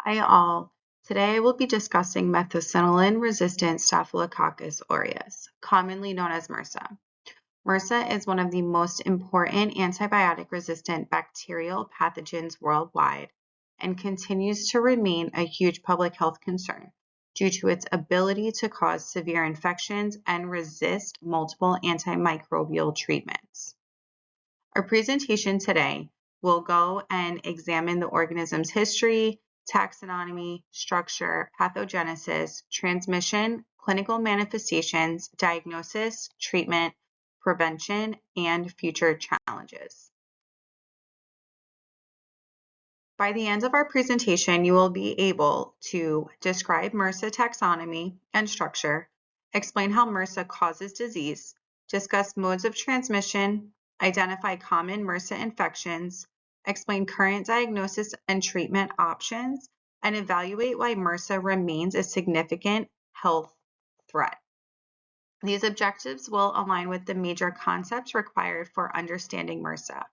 Hi all. Today I will be discussing methicillin-resistant Staphylococcus aureus, commonly known as Mrsa. Mrsa is one of the most important antibiotic-resistant bacterial pathogens worldwide and continues to remain a huge public health concern due to its ability to cause severe infections and resist multiple antimicrobial treatments. Our presentation today will go and examine the organism's history, taxonomy, structure, pathogenesis, transmission, clinical manifestations, diagnosis, treatment, prevention, and future challenges. By the end of our presentation, you will be able to describe Mrsa taxonomy and structure, explain how Mrsa causes disease, discuss modes of transmission, identify common Mrsa infections, explain current diagnosis and treatment options, and evaluate why Mrsa remains a significant health threat. These objectives will align with the major concepts required for understanding Mrsa.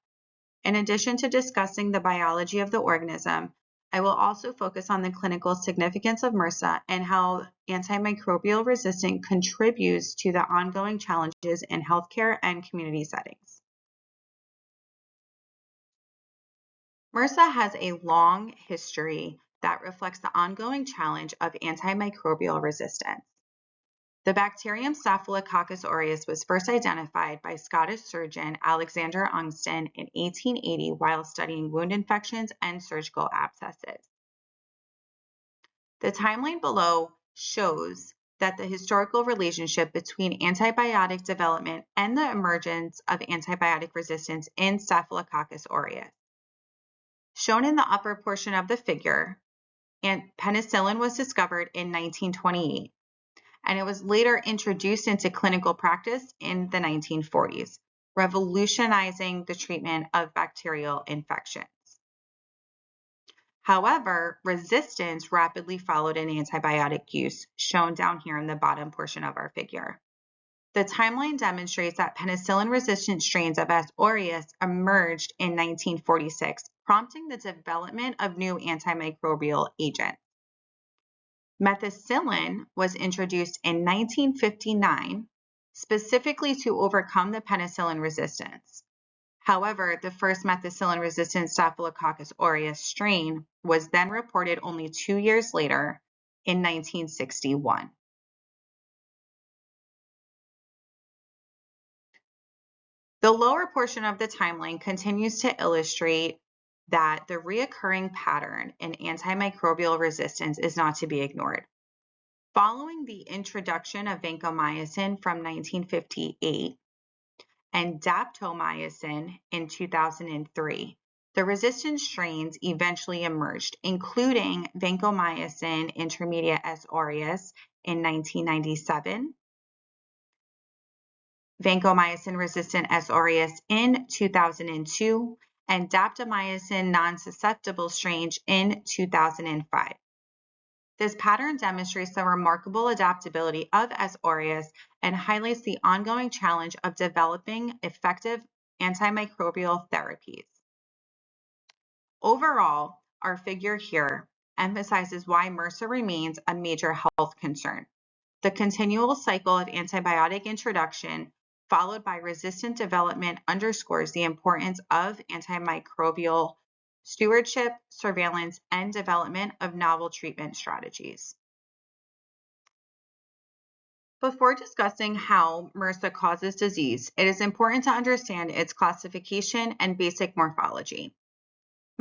In addition to discussing the biology of the organism, I will also focus on the clinical significance of Mrsa and how antimicrobial resistance contributes to the ongoing challenges in healthcare and community settings. Mrsa has a long history that reflects the ongoing challenge of antimicrobial resistance. The bacterium Staphylococcus aureus was first identified by Scottish surgeon Alexander Ungston in 1880 while studying wound infections and surgical abscesses. The timeline below shows that the historical relationship between antibiotic development and the emergence of antibiotic resistance in Staphylococcus aureus. Shown in the upper portion of the figure, penicillin was discovered in 1928. And it was later introduced into clinical practice in the 1940s, revolutionizing the treatment of bacterial infections. However, resistance rapidly followed in antibiotic use, shown down here in the bottom portion of our figure. The timeline demonstrates that penicillin-resistant strains of S. aureus emerged in 1946, prompting the development of new antimicrobial agents. Methicillin was introduced in 1959, specifically to overcome the penicillin resistance. However, the first methicillin-resistant Staphylococcus aureus strain was then reported only 2 years later in 1961. The lower portion of the timeline continues to illustrate that the reoccurring pattern in antimicrobial resistance is not to be ignored. Following the introduction of vancomycin from 1958 and daptomycin in 2003, the resistant strains eventually emerged, including vancomycin intermediate S. aureus in 1997, vancomycin-resistant S. aureus in 2002, and daptomycin non-susceptible strain in 2005. This pattern demonstrates the remarkable adaptability of S. aureus and highlights the ongoing challenge of developing effective antimicrobial therapies. Overall, our figure here emphasizes why Mrsa remains a major health concern. The continual cycle of antibiotic introduction followed by resistant development underscores the importance of antimicrobial stewardship, surveillance, and development of novel treatment strategies. Before discussing how Mrsa causes disease, it is important to understand its classification and basic morphology.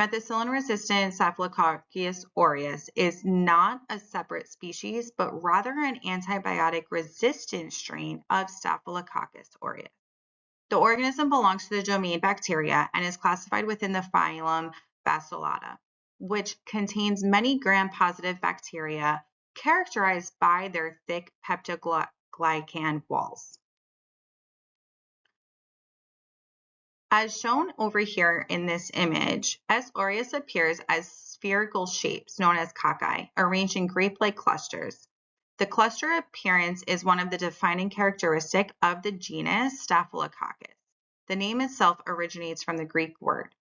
Methicillin-resistant Staphylococcus aureus is not a separate species, but rather an antibiotic-resistant strain of Staphylococcus aureus. The organism belongs to the domain Bacteria and is classified within the phylum Bacillata, which contains many gram-positive bacteria characterized by their thick peptidoglycan walls. As shown over here in this image, S. aureus appears as spherical shapes known as cocci, arranged in grape-like clusters. The cluster appearance is one of the defining characteristics of the genus Staphylococcus. The name itself originates from the Greek word,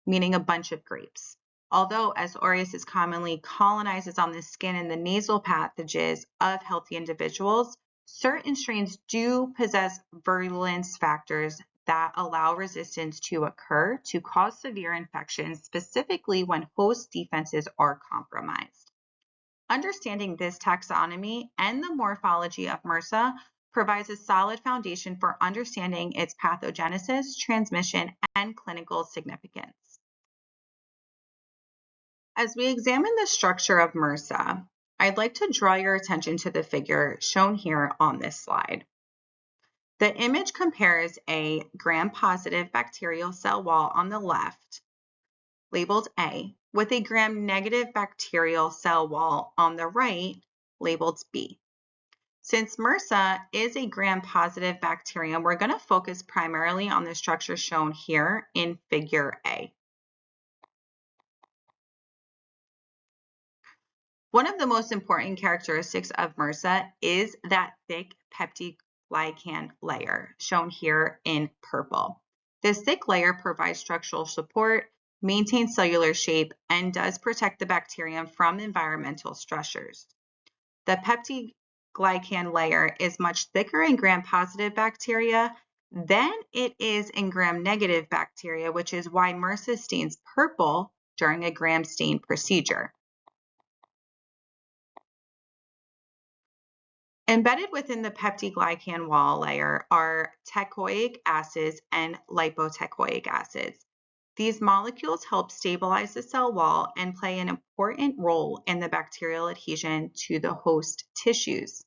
meaning a bunch of grapes. Although S. aureus is commonly colonizes on the skin and the nasal passages of healthy individuals, certain strains do possess virulence factors that allow resistance to occur to cause severe infections, specifically when host defenses are compromised. Understanding this taxonomy and the morphology of MRSA provides a solid foundation for understanding its pathogenesis, transmission, and clinical significance. As we examine the structure of MRSA, I'd like to draw your attention to the figure shown here on this slide. The image compares a gram-positive bacterial cell wall on the left, labeled A, with a gram-negative bacterial cell wall on the right, labeled B. Since MRSA is a gram-positive bacterium, we're going to focus primarily on the structure shown here in figure A. One of the most important characteristics of MRSA is that thick peptidoglycan layer, shown here in purple. This thick layer provides structural support, maintains cellular shape, and does protect the bacterium from environmental stressors. The peptidoglycan layer is much thicker in gram-positive bacteria than it is in gram-negative bacteria, which is why MRSA stains purple during a gram stain procedure. Embedded within the peptidoglycan wall layer are teichoic acids and lipoteichoic acids. These molecules help stabilize the cell wall and play an important role in the bacterial adhesion to the host tissues.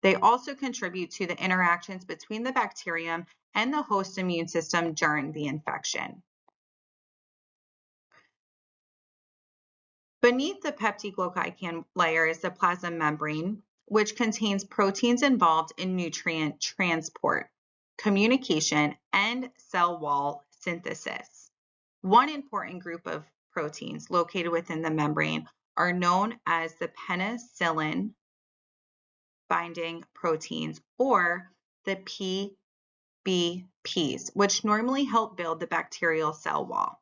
They also contribute to the interactions between the bacterium and the host immune system during the infection. Beneath the peptidoglycan layer is the plasma membrane, which contains proteins involved in nutrient transport, communication, and cell wall synthesis. One important group of proteins located within the membrane are known as the penicillin binding proteins, or the PBPs, which normally help build the bacterial cell wall.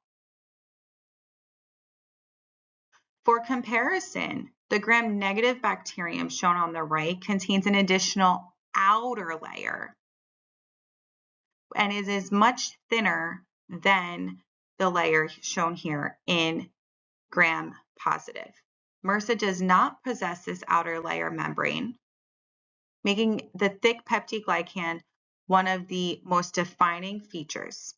For comparison, the gram-negative bacterium shown on the right contains an additional outer layer, and it is much thinner than the layer shown here in gram-positive. MRSA does not possess this outer layer membrane, making the thick peptidoglycan one of the most defining features.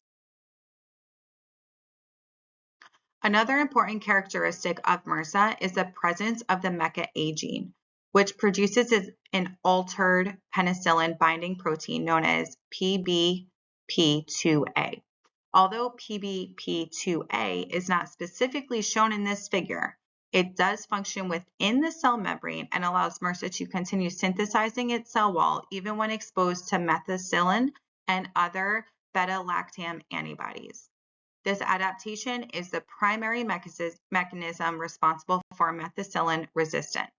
Another important characteristic of MRSA is the presence of the MECA-A gene, which produces an altered penicillin binding protein known as PBP2A. Although PBP2A is not specifically shown in this figure, it does function within the cell membrane and allows MRSA to continue synthesizing its cell wall even when exposed to methicillin and other beta-lactam antibodies. This adaptation is the primary mechanism responsible for methicillin resistance.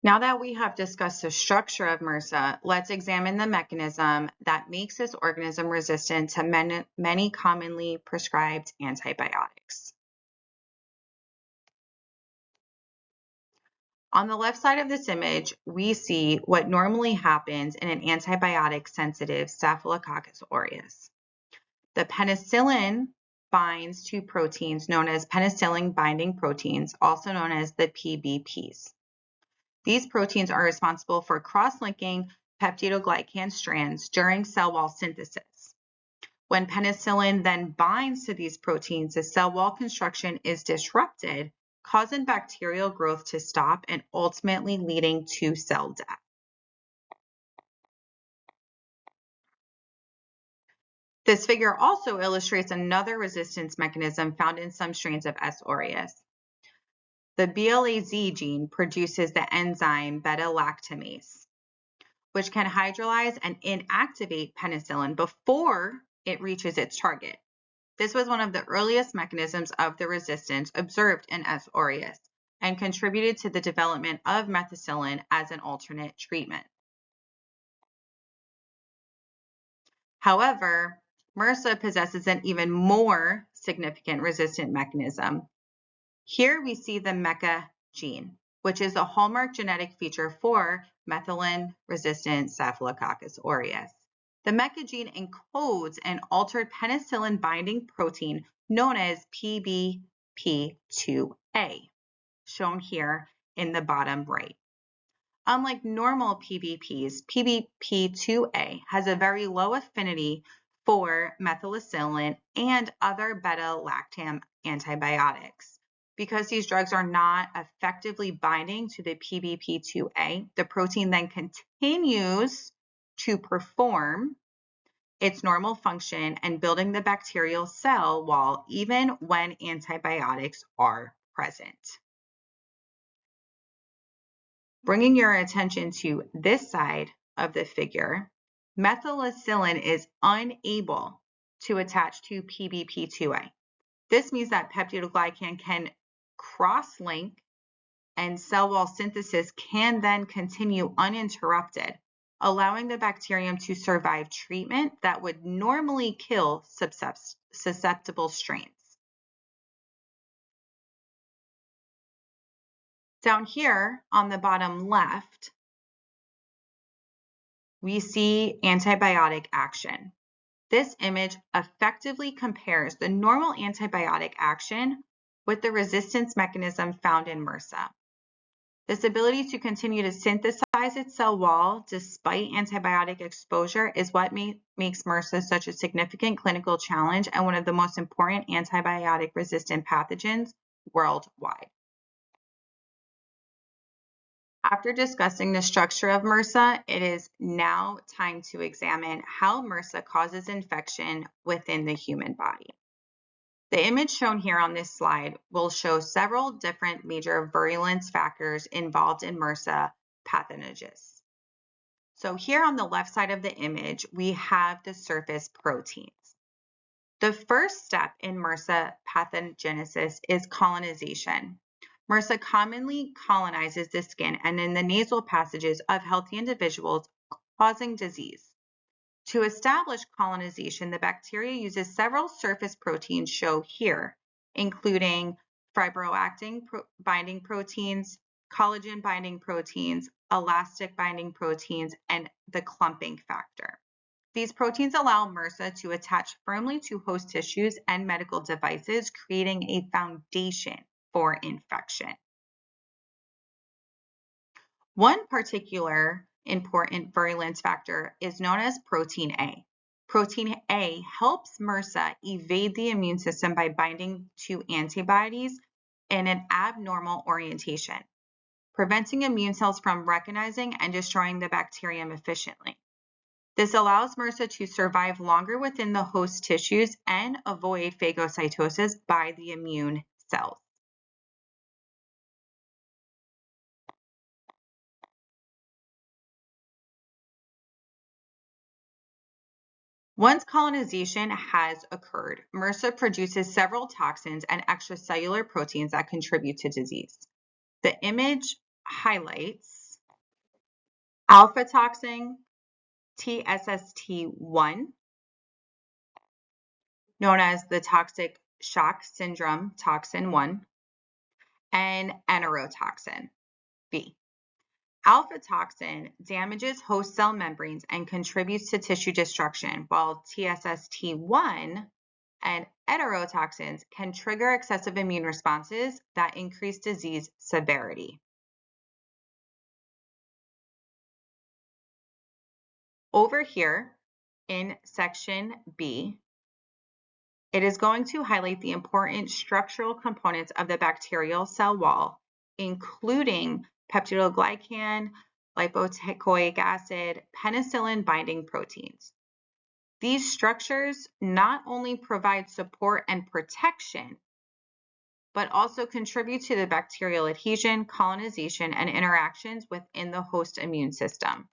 Now that we have discussed the structure of MRSA, let's examine the mechanism that makes this organism resistant to many commonly prescribed antibiotics. On the left side of this image, we see what normally happens in an antibiotic-sensitive Staphylococcus aureus. The penicillin binds to proteins known as penicillin binding proteins, also known as the PBPs. These proteins are responsible for cross-linking peptidoglycan strands during cell wall synthesis. When penicillin then binds to these proteins, the cell wall construction is disrupted, causing bacterial growth to stop and ultimately leading to cell death. This figure also illustrates another resistance mechanism found in some strains of S. aureus. The BLAZ gene produces the enzyme beta-lactamase, which can hydrolyze and inactivate penicillin before it reaches its target. This was one of the earliest mechanisms of the resistance observed in S. aureus and contributed to the development of methicillin as an alternate treatment. However, Mrsa possesses an even more significant resistant mechanism. Here we see the MECA gene, which is a hallmark genetic feature for methicillin-resistant Staphylococcus aureus. The MECA gene encodes an altered penicillin-binding protein known as PBP2A, shown here in the bottom right. Unlike normal PBPs, PBP2A has a very low affinity for methicillin and other beta-lactam antibiotics. Because these drugs are not effectively binding to the PBP2A, the protein then continues to perform its normal function and building the bacterial cell wall even when antibiotics are present. Bringing your attention to this side of the figure, methicillin is unable to attach to PBP2A. This means that peptidoglycan can cross-link and cell wall synthesis can then continue uninterrupted, allowing the bacterium to survive treatment that would normally kill susceptible strains. Down here on the bottom left, we see antibiotic action. This image effectively compares the normal antibiotic action with the resistance mechanism found in Mrsa. This ability to continue to synthesize its cell wall despite antibiotic exposure is what makes Mrsa such a significant clinical challenge and one of the most important antibiotic-resistant pathogens worldwide. After discussing the structure of Mrsa, it is now time to examine how Mrsa causes infection within the human body. The image shown here on this slide will show several different major virulence factors involved in Mrsa pathogenesis. So here on the left side of the image, we have the surface proteins. The first step in Mrsa pathogenesis is colonization. Mrsa commonly colonizes the skin and in the nasal passages of healthy individuals, causing disease. To establish colonization, the bacteria uses several surface proteins shown here, including fibroactin binding proteins, collagen binding proteins, elastic binding proteins, and the clumping factor. These proteins allow Mrsa to attach firmly to host tissues and medical devices, creating a foundation for infection. One particular important virulence factor is known as protein A. Protein A helps Mrsa evade the immune system by binding to antibodies in an abnormal orientation, preventing immune cells from recognizing and destroying the bacterium efficiently. This allows Mrsa to survive longer within the host tissues and avoid phagocytosis by the immune cells. Once colonization has occurred, Mrsa produces several toxins and extracellular proteins that contribute to disease. The image highlights alpha toxin, TSST1, known as the toxic shock syndrome toxin 1, and enterotoxin, B. Alpha toxin damages host cell membranes and contributes to tissue destruction, while TSST1 and enterotoxins can trigger excessive immune responses that increase disease severity. Over here in section B, it is going to highlight the important structural components of the bacterial cell wall, including peptidoglycan, lipoic acid, penicillin binding proteins. These structures not only provide support and protection, but also contribute to the bacterial adhesion, colonization, and interactions within the host immune system.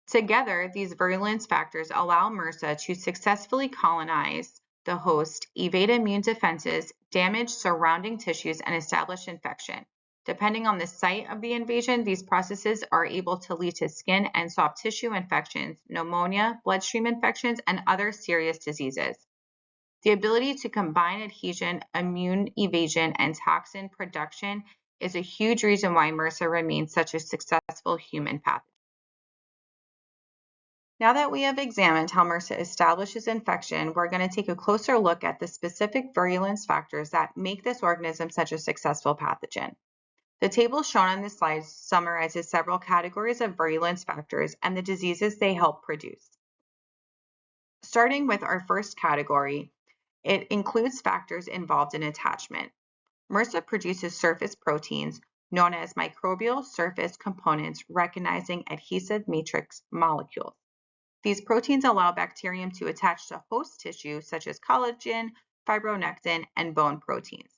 Together, these virulence factors allow Mrsa to successfully colonize the host, evade immune defenses, damage surrounding tissues, and establish infection. Depending on the site of the invasion, these processes are able to lead to skin and soft tissue infections, pneumonia, bloodstream infections, and other serious diseases. The ability to combine adhesion, immune evasion, and toxin production is a huge reason why Mrsa remains such a successful human pathogen. Now that we have examined how Mrsa establishes infection, we're going to take a closer look at the specific virulence factors that make this organism such a successful pathogen. The table shown on this slide summarizes several categories of virulence factors and the diseases they help produce. Starting with our first category, it includes factors involved in attachment. Mrsa produces surface proteins known as microbial surface components recognizing adhesive matrix molecules. These proteins allow bacterium to attach to host tissue such as collagen, fibronectin, and bone proteins.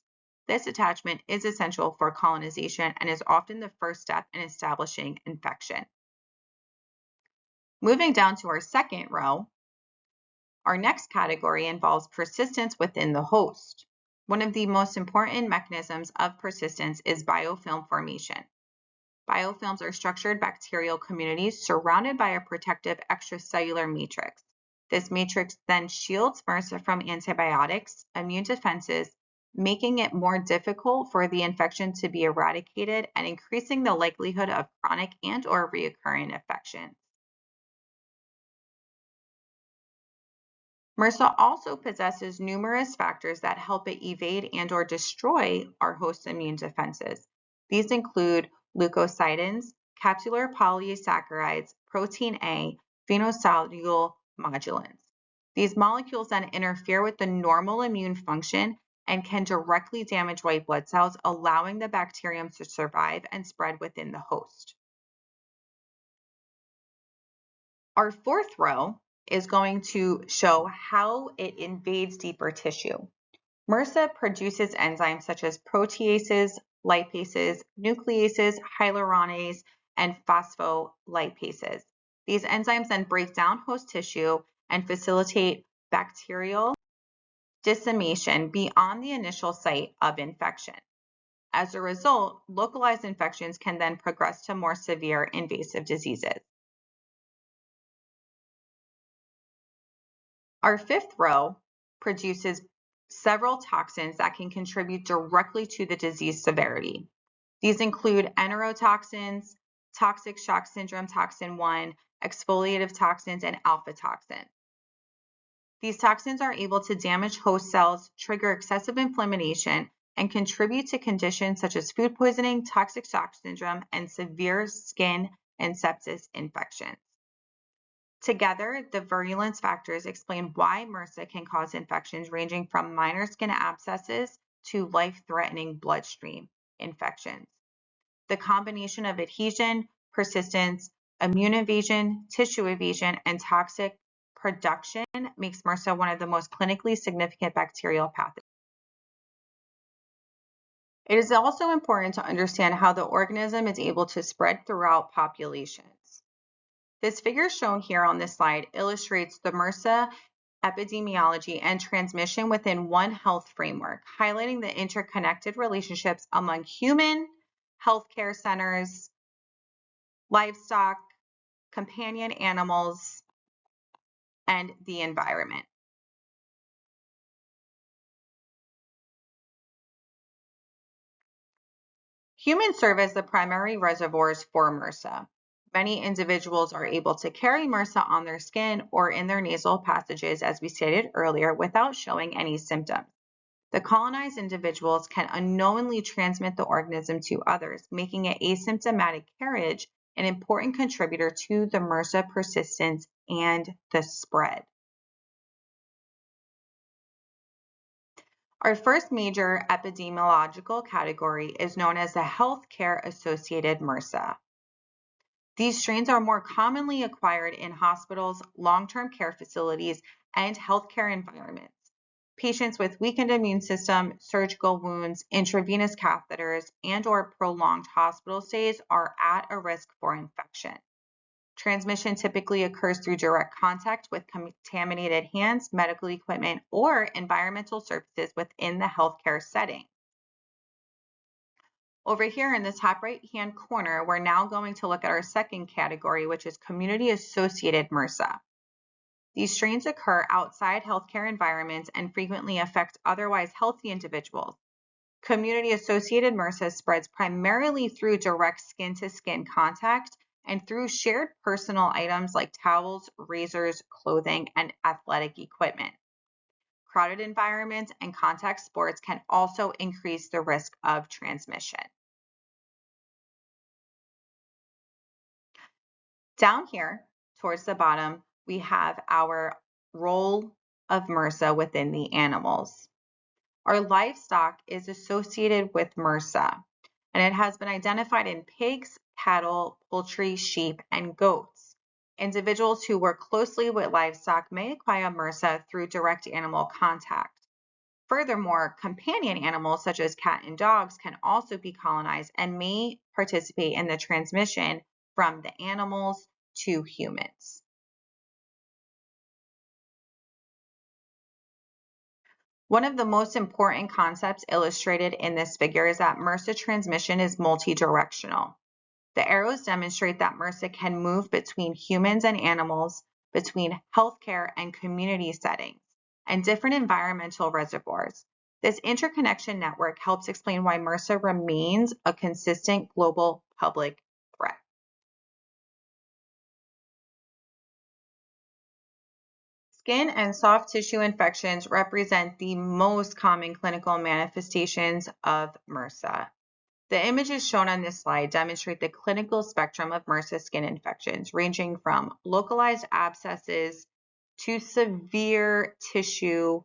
This attachment is essential for colonization and is often the first step in establishing infection. Moving down to our second row, our next category involves persistence within the host. One of the most important mechanisms of persistence is biofilm formation. Biofilms are structured bacterial communities surrounded by a protective extracellular matrix. This matrix then shields Mrsa from antibiotics, immune defenses, making it more difficult for the infection to be eradicated and increasing the likelihood of chronic and/or recurrent infections. Mrsa also possesses numerous factors that help it evade and/or destroy our host's immune defenses. These include leukocidins, capsular polysaccharides, protein A, phenosoluble modulins. These molecules then interfere with the normal immune function and can directly damage white blood cells, allowing the bacterium to survive and spread within the host. Our fourth row is going to show how it invades deeper tissue. Mrsa produces enzymes such as proteases, lipases, nucleases, hyaluronase, and phospholipases. These enzymes then break down host tissue and facilitate bacterial dissemination beyond the initial site of infection. As a result, localized infections can then progress to more severe invasive diseases. Our fifth row produces several toxins that can contribute directly to the disease severity. These include enterotoxins, toxic shock syndrome toxin 1, exfoliative toxins, and alpha toxins. These toxins are able to damage host cells, trigger excessive inflammation, and contribute to conditions such as food poisoning, toxic shock syndrome, and severe skin and sepsis infections. Together, the virulence factors explain why Mrsa can cause infections ranging from minor skin abscesses to life-threatening bloodstream infections. The combination of adhesion, persistence, immune evasion, tissue evasion, and toxic production makes Mrsa one of the most clinically significant bacterial pathogens. It is also important to understand how the organism is able to spread throughout populations. This figure shown here on this slide illustrates the Mrsa epidemiology and transmission within One Health framework, highlighting the interconnected relationships among human, healthcare centers, livestock, companion animals, and the environment. Humans serve as the primary reservoirs for Mrsa. Many individuals are able to carry Mrsa on their skin or in their nasal passages, as we stated earlier, without showing any symptoms. The colonized individuals can unknowingly transmit the organism to others, making it asymptomatic carriage an important contributor to the Mrsa persistence and the spread. Our first major epidemiological category is known as the healthcare-associated Mrsa. These strains are more commonly acquired in hospitals, long-term care facilities, and healthcare environments. Patients with weakened immune system, surgical wounds, intravenous catheters, and/or prolonged hospital stays are at a risk for infection. Transmission typically occurs through direct contact with contaminated hands, medical equipment, or environmental surfaces within the healthcare setting. Over here in the top right-hand corner, we're now going to look at our second category, which is community-associated MRSA. These strains occur outside healthcare environments and frequently affect otherwise healthy individuals. Community-associated MRSA spreads primarily through direct skin-to-skin contact and through shared personal items like towels, razors, clothing, and athletic equipment. Crowded environments and contact sports can also increase the risk of transmission. Down here, towards the bottom, we have our role of MRSA within the animals. Our livestock is associated with MRSA, and it has been identified in pigs, cattle, poultry, sheep, and goats. Individuals who work closely with livestock may acquire MRSA through direct animal contact. Furthermore, companion animals such as cats and dogs can also be colonized and may participate in the transmission from the animals to humans. One of the most important concepts illustrated in this figure is that MRSA transmission is multidirectional. The arrows demonstrate that MRSA can move between humans and animals, between healthcare and community settings, and different environmental reservoirs. This interconnection network helps explain why MRSA remains a consistent global public threat. Skin and soft tissue infections represent the most common clinical manifestations of MRSA. The images shown on this slide demonstrate the clinical spectrum of MRSA skin infections, ranging from localized abscesses to severe tissue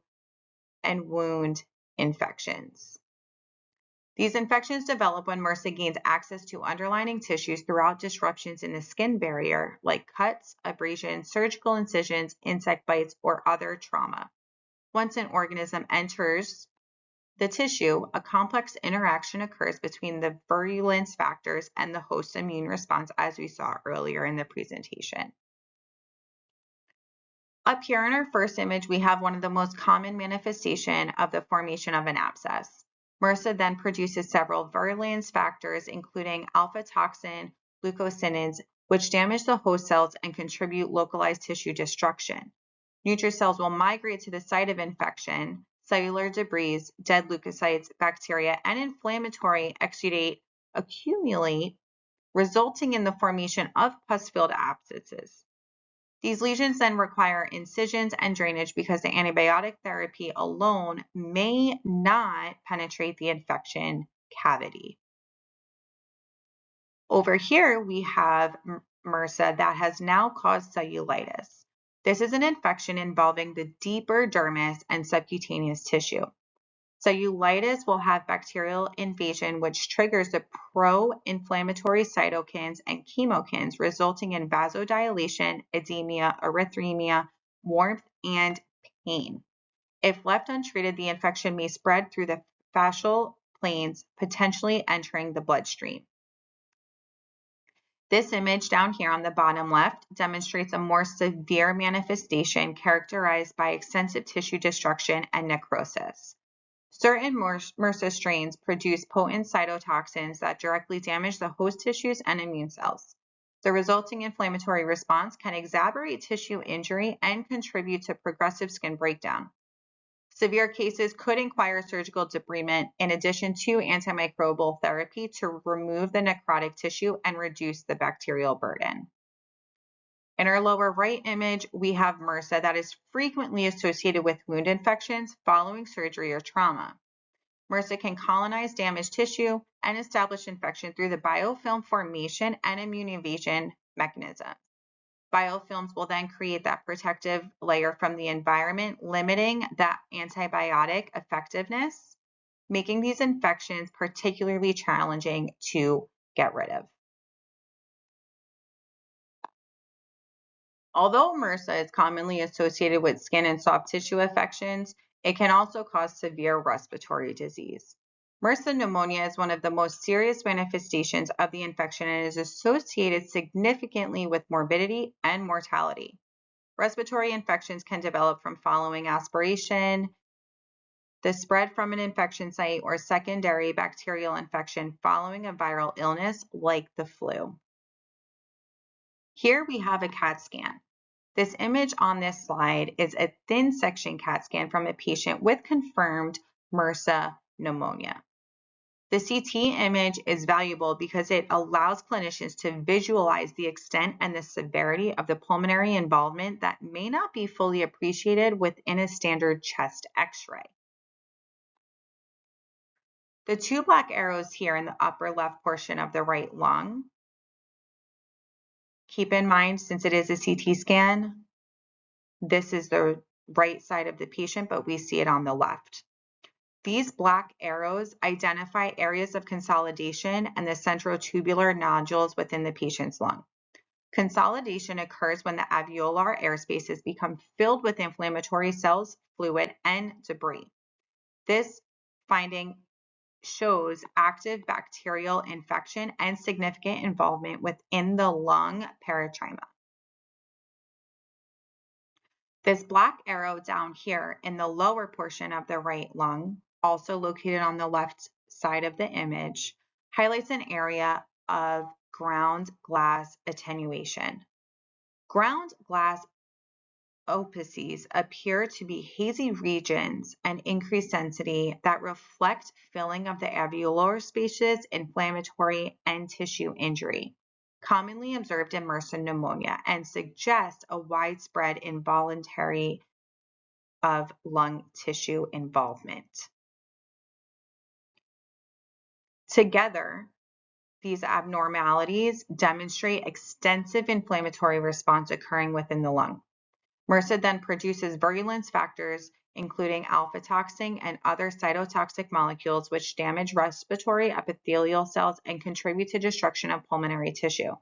and wound infections. These infections develop when MRSA gains access to underlying tissues throughout disruptions in the skin barrier, like cuts, abrasions, surgical incisions, insect bites, or other trauma. Once an organism enters the tissue, a complex interaction occurs between the virulence factors and the host immune response, as we saw earlier in the presentation. Up here in our first image, we have one of the most common manifestations of the formation of an abscess. MRSA then produces several virulence factors, including alpha toxin, leucocinids, which damage the host cells and contribute localized tissue destruction. Neutrophils will migrate to the site of infection. Cellular debris, dead leukocytes, bacteria, and inflammatory exudate accumulate, resulting in the formation of pus-filled abscesses. These lesions then require incisions and drainage because the antibiotic therapy alone may not penetrate the infection cavity. Over here, we have MRSA that has now caused cellulitis. This is an infection involving the deeper dermis and subcutaneous tissue. Cellulitis will have bacterial invasion, which triggers the pro-inflammatory cytokines and chemokines, resulting in vasodilation, edema, erythemia, warmth, and pain. If left untreated, the infection may spread through the fascial planes, potentially entering the bloodstream. This image down here on the bottom left demonstrates a more severe manifestation characterized by extensive tissue destruction and necrosis. Certain MRSA strains produce potent cytotoxins that directly damage the host tissues and immune cells. The resulting inflammatory response can exacerbate tissue injury and contribute to progressive skin breakdown. Severe cases could require surgical debridement in addition to antimicrobial therapy to remove the necrotic tissue and reduce the bacterial burden. In our lower right image, we have MRSA that is frequently associated with wound infections following surgery or trauma. MRSA can colonize damaged tissue and establish infection through the biofilm formation and immune evasion mechanism. Biofilms will then create that protective layer from the environment, limiting that antibiotic effectiveness, making these infections particularly challenging to get rid of. Although MRSA is commonly associated with skin and soft tissue infections, it can also cause severe respiratory disease. MRSA pneumonia is one of the most serious manifestations of the infection and is associated significantly with morbidity and mortality. Respiratory infections can develop from following aspiration, the spread from an infection site or secondary bacterial infection following a viral illness like the flu. Here we have a CAT scan. This image on this slide is a thin section CAT scan from a patient with confirmed Mrsa pneumonia. The CT image is valuable because it allows clinicians to visualize the extent and the severity of the pulmonary involvement that may not be fully appreciated within a standard chest X-ray. The two black arrows here in the upper left portion of the right lung, keep in mind, since it is a CT scan, this is the right side of the patient, but we see it on the left. These black arrows identify areas of consolidation and the centrotubular nodules within the patient's lung. Consolidation occurs when the alveolar air spaces become filled with inflammatory cells, fluid, and debris. This finding shows active bacterial infection and significant involvement within the lung parenchyma. This black arrow down here in the lower portion of the right lung, also located on the left side of the image, highlights an area of ground glass attenuation. Ground glass opacies appear to be hazy regions and increased density that reflect filling of the alveolar spaces, inflammatory, and tissue injury, commonly observed in Mrsa pneumonia, and suggest a widespread involuntary of lung tissue involvement. Together, these abnormalities demonstrate extensive inflammatory response occurring within the lung. Mrsa then produces virulence factors, including alpha-toxin and other cytotoxic molecules, which damage respiratory epithelial cells and contribute to destruction of pulmonary tissue.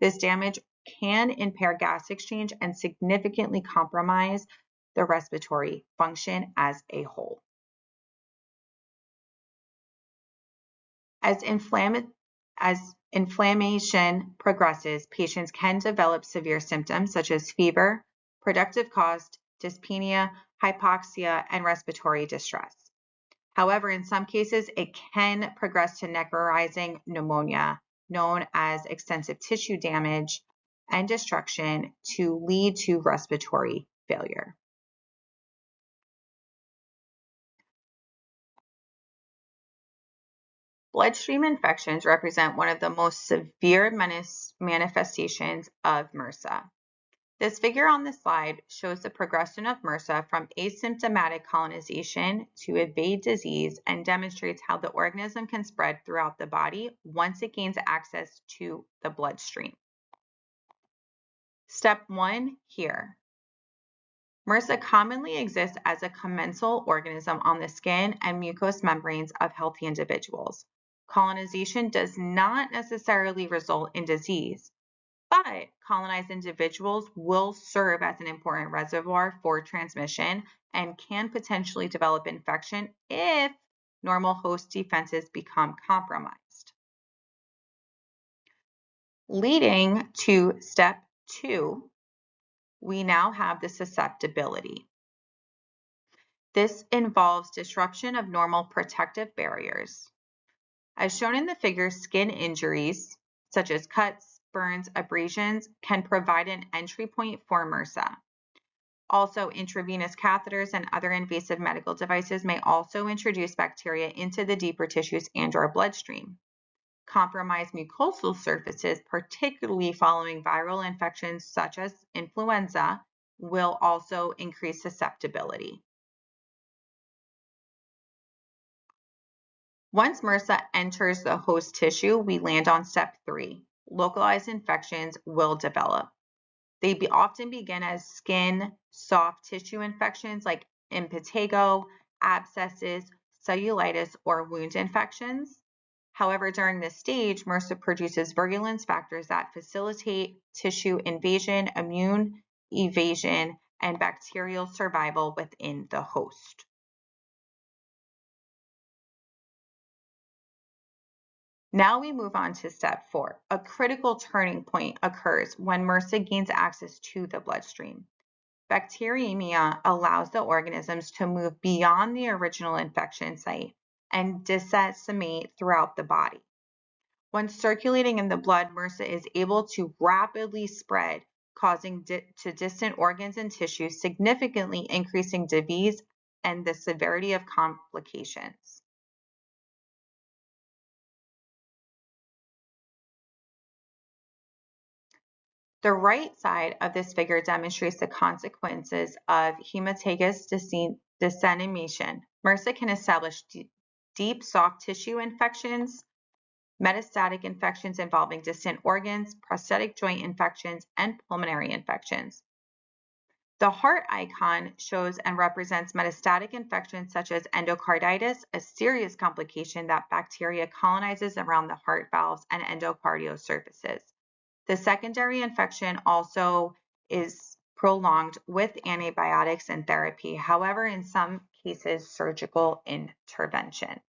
This damage can impair gas exchange and significantly compromise the respiratory function as a whole. As inflammation progresses, patients can develop severe symptoms such as fever, productive cough, dyspnea, hypoxia, and respiratory distress. However, in some cases, it can progress to necrotizing pneumonia, known as extensive tissue damage and destruction, to lead to respiratory failure. Bloodstream infections represent one of the most severe manifestations of Mrsa. This figure on the slide shows the progression of Mrsa from asymptomatic colonization to evade disease and demonstrates how the organism can spread throughout the body once it gains access to the bloodstream. Step 1 here. Mrsa commonly exists as a commensal organism on the skin and mucous membranes of healthy individuals. Colonization does not necessarily result in disease, but colonized individuals will serve as an important reservoir for transmission and can potentially develop infection if normal host defenses become compromised. Leading to step 2, we now have the susceptibility. This involves disruption of normal protective barriers. As shown in the figure, skin injuries, such as cuts, burns, abrasions, can provide an entry point for Mrsa. Also, intravenous catheters and other invasive medical devices may also introduce bacteria into the deeper tissues and/or bloodstream. Compromised mucosal surfaces, particularly following viral infections such as influenza, will also increase susceptibility. Once Mrsa enters the host tissue, we land on step 3. Localized infections will develop. They often begin as skin, soft tissue infections like impetigo, abscesses, cellulitis, or wound infections. However, during this stage, Mrsa produces virulence factors that facilitate tissue invasion, immune evasion, and bacterial survival within the host. Now we move on to step 4. A critical turning point occurs when Mrsa gains access to the bloodstream. bacteremia allows the organisms to move beyond the original infection site and disseminate throughout the body. Once circulating in the blood, Mrsa is able to rapidly spread, causing to distant organs and tissues, significantly increasing disease and the severity of complications. The right side of this figure demonstrates the consequences of hematagous dissemination. Mrsa can establish deep soft tissue infections, metastatic infections involving distant organs, prosthetic joint infections, and pulmonary infections. The heart icon shows and represents metastatic infections such as endocarditis, a serious complication that bacteria colonizes around the heart valves and endocardial surfaces. The secondary infection also is prolonged with antibiotics and therapy, however, in some cases, surgical intervention.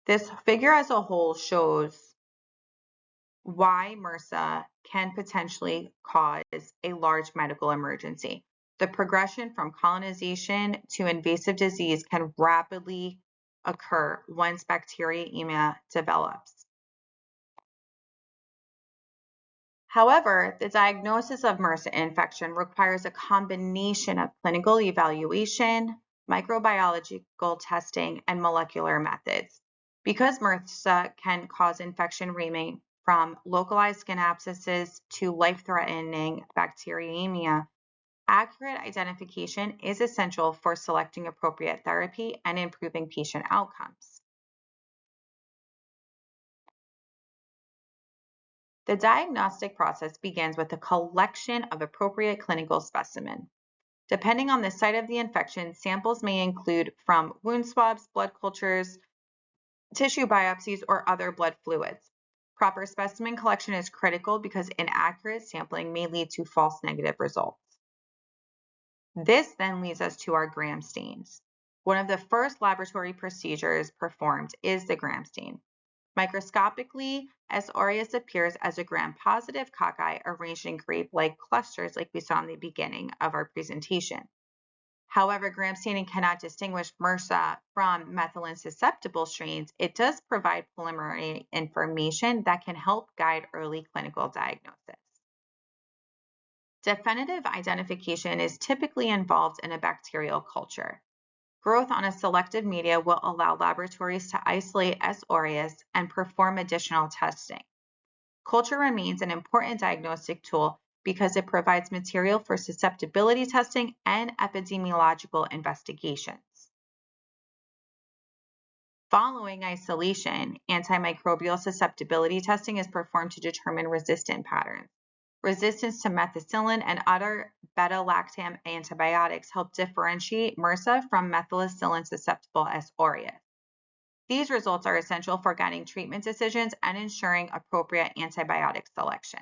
This figure as a whole shows why Mrsa can potentially cause a large medical emergency. The progression from colonization to invasive disease can rapidly occur once bacteremia develops. However, the diagnosis of Mrsa infection requires a combination of clinical evaluation, microbiological testing, and molecular methods. Because Mrsa can cause infection ranging from localized skin abscesses to life-threatening bacteremia, accurate identification is essential for selecting appropriate therapy and improving patient outcomes. The diagnostic process begins with the collection of appropriate clinical specimen. Depending on the site of the infection, samples may include from wound swabs, blood cultures, tissue biopsies, or other blood fluids. Proper specimen collection is critical because inaccurate sampling may lead to false negative results. This then leads us to our gram stains. One of the first laboratory procedures performed is the gram stain. Microscopically, S. aureus appears as a gram-positive cocci arranged in grape-like clusters like we saw in the beginning of our presentation. However, gram staining cannot distinguish Mrsa from methicillin-susceptible strains. It does provide preliminary information that can help guide early clinical diagnosis. Definitive identification is typically involved in a bacterial culture. Growth on a selective media will allow laboratories to isolate S. aureus and perform additional testing. Culture remains an important diagnostic tool because it provides material for susceptibility testing and epidemiological investigations. Following isolation, antimicrobial susceptibility testing is performed to determine resistant patterns. Resistance to methicillin and other beta-lactam antibiotics help differentiate Mrsa from methicillin-susceptible S. aureus. These results are essential for guiding treatment decisions and ensuring appropriate antibiotic selection.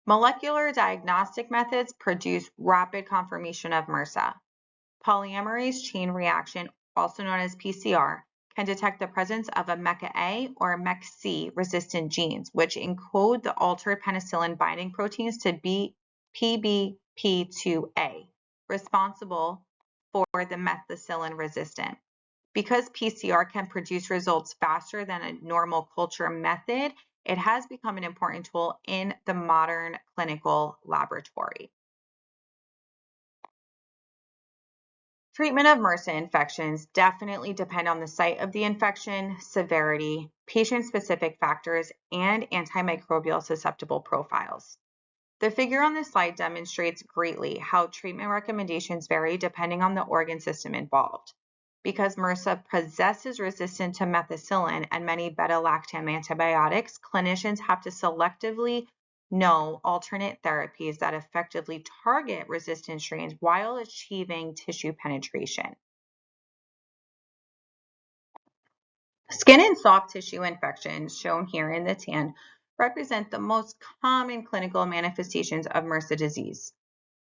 Molecular diagnostic methods produce rapid confirmation of Mrsa. Polymerase chain reaction, also known as PCR, can detect the presence of a MECA-A or MEC-C resistant genes, which encode the altered penicillin binding proteins to PBP2A, responsible for the methicillin resistant. Because PCR can produce results faster than a normal culture method, it has become an important tool in the modern clinical laboratory. Treatment of Mrsa infections definitely depend on the site of the infection, severity, patient-specific factors, and antimicrobial susceptible profiles. The figure on this slide demonstrates greatly how treatment recommendations vary depending on the organ system involved. Because Mrsa possesses resistance to methicillin and many beta-lactam antibiotics, clinicians have to selectively know alternate therapies that effectively target resistant strains while achieving tissue penetration. Skin and soft tissue infections, shown here in the tan, represent the most common clinical manifestations of Mrsa disease.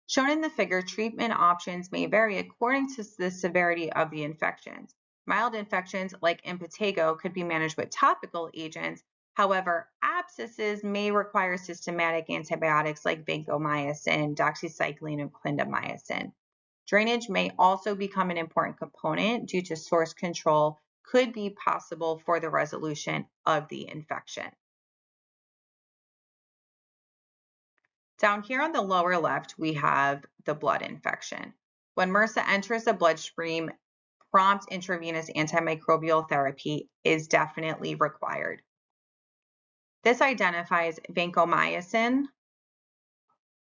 Shown in the figure, treatment options may vary according to the severity of the infections. Mild infections like impetigo could be managed with topical agents. However, abscesses may require systematic antibiotics like vancomycin, doxycycline, and clindamycin. Drainage may also become an important component due to source control could be possible for the resolution of the infection. Down here on the lower left, we have the blood infection. When MRSA enters the bloodstream, prompt intravenous antimicrobial therapy is definitely required. This identifies vancomycin,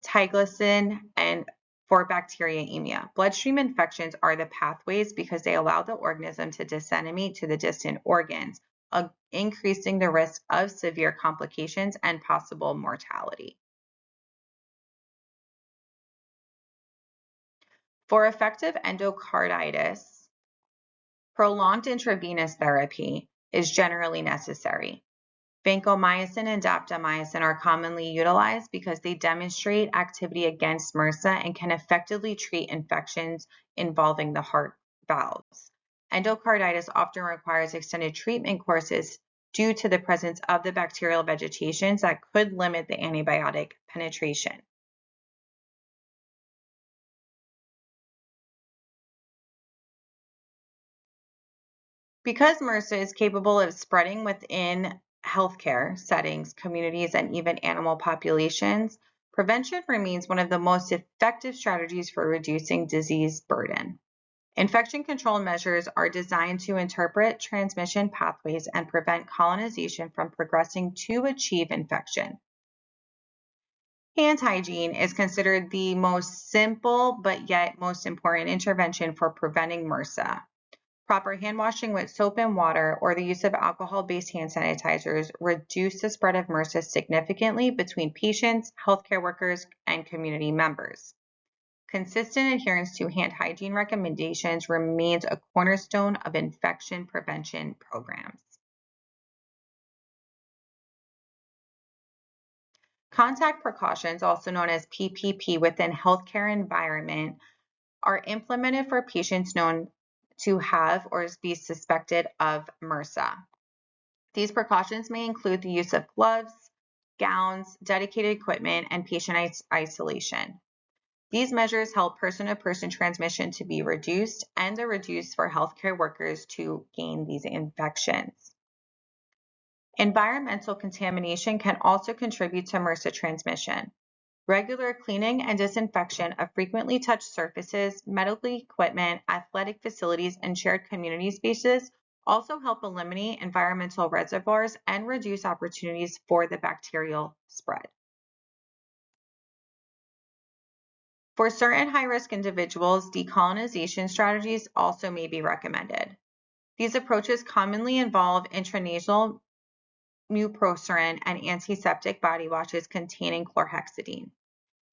tiglicin, and for bacteremia. Bloodstream infections are the pathways because they allow the organism to disseminate to the distant organs, increasing the risk of severe complications and possible mortality. For effective endocarditis, prolonged intravenous therapy is generally necessary. Vancomycin and daptomycin are commonly utilized because they demonstrate activity against MRSA and can effectively treat infections involving the heart valves. Endocarditis often requires extended treatment courses due to the presence of the bacterial vegetations that could limit the antibiotic penetration. Because MRSA is capable of spreading within healthcare settings, communities, and even animal populations, prevention remains one of the most effective strategies for reducing disease burden. Infection control measures are designed to interpret transmission pathways and prevent colonization from progressing to achieve infection. Hand hygiene is considered the most simple but yet most important intervention for preventing MRSA. Proper hand washing with soap and water or the use of alcohol-based hand sanitizers reduce the spread of MRSA significantly between patients, healthcare workers, and community members. Consistent adherence to hand hygiene recommendations remains a cornerstone of infection prevention programs. Contact precautions, also known as PPP, within healthcare environment are implemented for patients known to have or be suspected of MRSA. These precautions may include the use of gloves, gowns, dedicated equipment, and patient isolation. These measures help person-to-person transmission to be reduced and are reduced for healthcare workers to gain these infections. Environmental contamination can also contribute to MRSA transmission. Regular cleaning and disinfection of frequently touched surfaces, medical equipment, athletic facilities, and shared community spaces also help eliminate environmental reservoirs and reduce opportunities for the bacterial spread. For certain high-risk individuals, decolonization strategies also may be recommended. These approaches commonly involve intranasal muprosarin and antiseptic body washes containing chlorhexidine.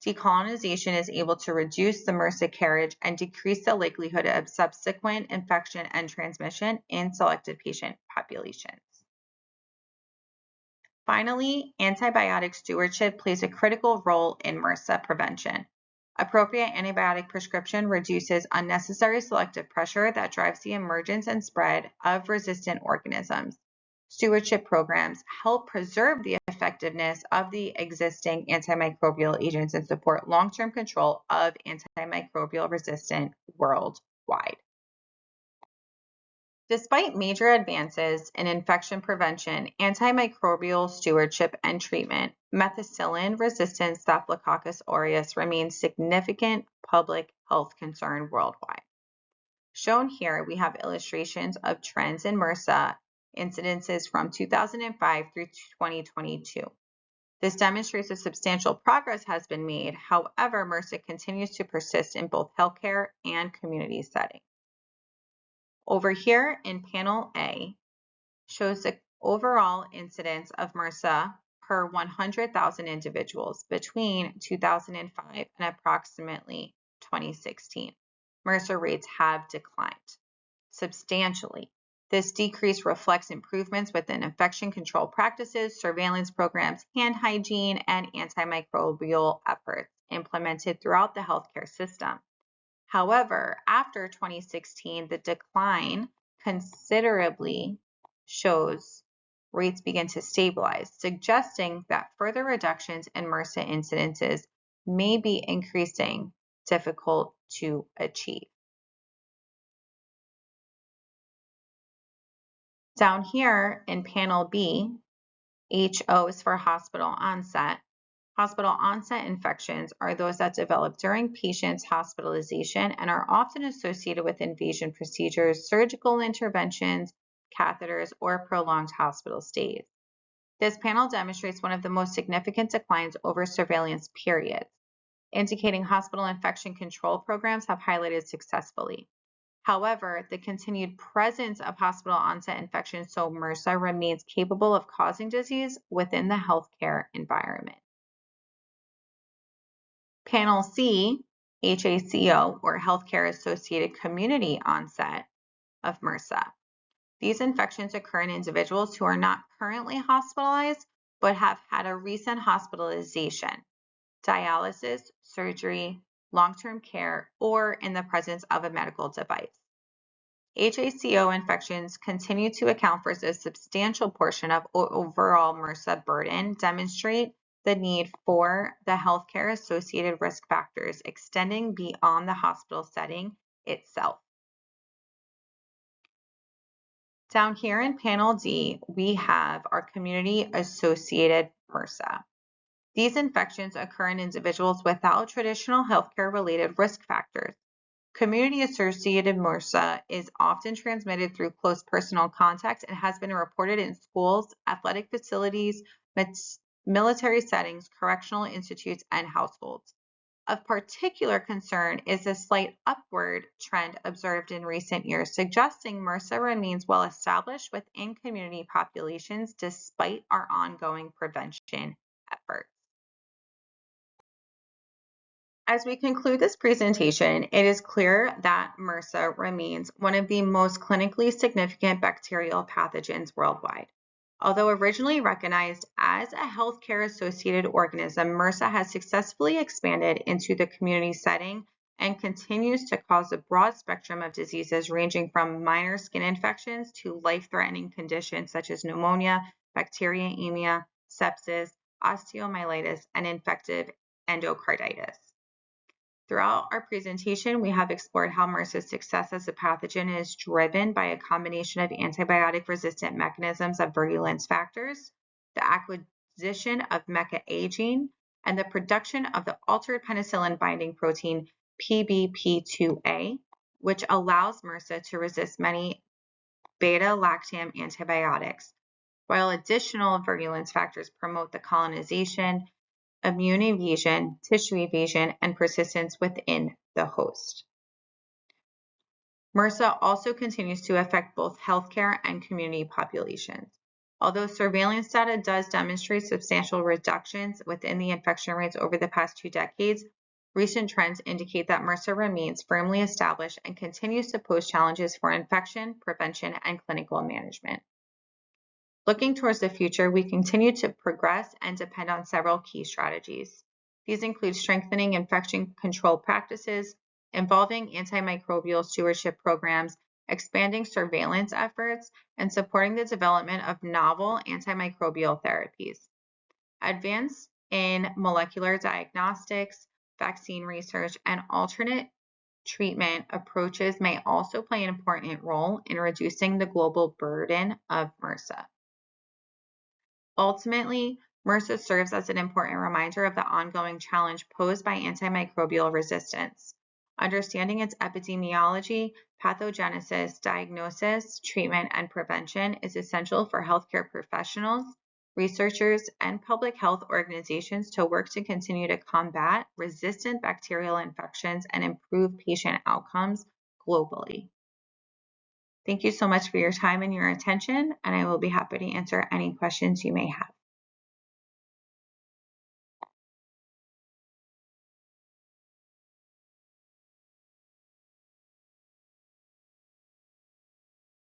Decolonization is able to reduce the MRSA carriage and decrease the likelihood of subsequent infection and transmission in selected patient populations. Finally, antibiotic stewardship plays a critical role in MRSA prevention. Appropriate antibiotic prescription reduces unnecessary selective pressure that drives the emergence and spread of resistant organisms. Stewardship programs help preserve the effectiveness of the existing antimicrobial agents and support long-term control of antimicrobial resistance worldwide. Despite major advances in infection prevention, antimicrobial stewardship and treatment, methicillin-resistant Staphylococcus aureus remains significant public health concern worldwide. Shown here, we have illustrations of trends in MRSA incidences from 2005 through 2022. This demonstrates that substantial progress has been made. However, MRSA continues to persist in both healthcare and community settings. Over here in panel A shows the overall incidence of MRSA per 100,000 individuals between 2005 and approximately 2016. MRSA rates have declined substantially. This decrease reflects improvements within infection control practices, surveillance programs, hand hygiene, and antimicrobial efforts implemented throughout the healthcare system. However, after 2016, the decline considerably shows rates begin to stabilize, suggesting that further reductions in MRSA incidences may be increasing, difficult to achieve. Down here in panel B, HO is for hospital onset. Hospital onset infections are those that develop during patients' hospitalization and are often associated with invasion procedures, surgical interventions, catheters, or prolonged hospital stays. This panel demonstrates one of the most significant declines over surveillance periods, indicating hospital infection control programs have highlighted successfully. However, the continued presence of hospital onset infections, so MRSA, remains capable of causing disease within the healthcare environment. Panel C, HACO, or healthcare associated community onset of MRSA. These infections occur in individuals who are not currently hospitalized but have had a recent hospitalization, dialysis, surgery, long-term care, or in the presence of a medical device. HACO infections continue to account for a substantial portion of overall MRSA burden, demonstrate the need for the healthcare associated risk factors extending beyond the hospital setting itself. Down here in panel D, we have our community associated MRSA. These infections occur in individuals without traditional healthcare related risk factors. Community-associated MRSA is often transmitted through close personal contact and has been reported in schools, athletic facilities, military settings, correctional institutes, and households. Of particular concern is the slight upward trend observed in recent years, suggesting MRSA remains well established within community populations despite our ongoing prevention efforts. As we conclude this presentation, it is clear that MRSA remains one of the most clinically significant bacterial pathogens worldwide. Although originally recognized as a healthcare-associated organism, MRSA has successfully expanded into the community setting and continues to cause a broad spectrum of diseases ranging from minor skin infections to life-threatening conditions such as pneumonia, bacteremia, sepsis, osteomyelitis, and infective endocarditis. Throughout our presentation, we have explored how MRSA's success as a pathogen is driven by a combination of antibiotic-resistant mechanisms of virulence factors, the acquisition of mecha-A gene, and the production of the altered penicillin binding protein PBP2A, which allows MRSA to resist many beta-lactam antibiotics, while additional virulence factors promote the colonization, immune evasion, tissue evasion, and persistence within the host. MRSA also continues to affect both healthcare and community populations. Although surveillance data does demonstrate substantial reductions within the infection rates over the past 2 decades, recent trends indicate that MRSA remains firmly established and continues to pose challenges for infection, prevention, and clinical management. Looking towards the future, we continue to progress and depend on several key strategies. These include strengthening infection control practices, involving antimicrobial stewardship programs, expanding surveillance efforts, and supporting the development of novel antimicrobial therapies. Advance in molecular diagnostics, vaccine research, and alternate treatment approaches may also play an important role in reducing the global burden of MRSA. Ultimately, MRSA serves as an important reminder of the ongoing challenge posed by antimicrobial resistance. Understanding its epidemiology, pathogenesis, diagnosis, treatment, and prevention is essential for healthcare professionals, researchers, and public health organizations to work to continue to combat resistant bacterial infections and improve patient outcomes globally. Thank you so much for your time and your attention, and I will be happy to answer any questions you may have.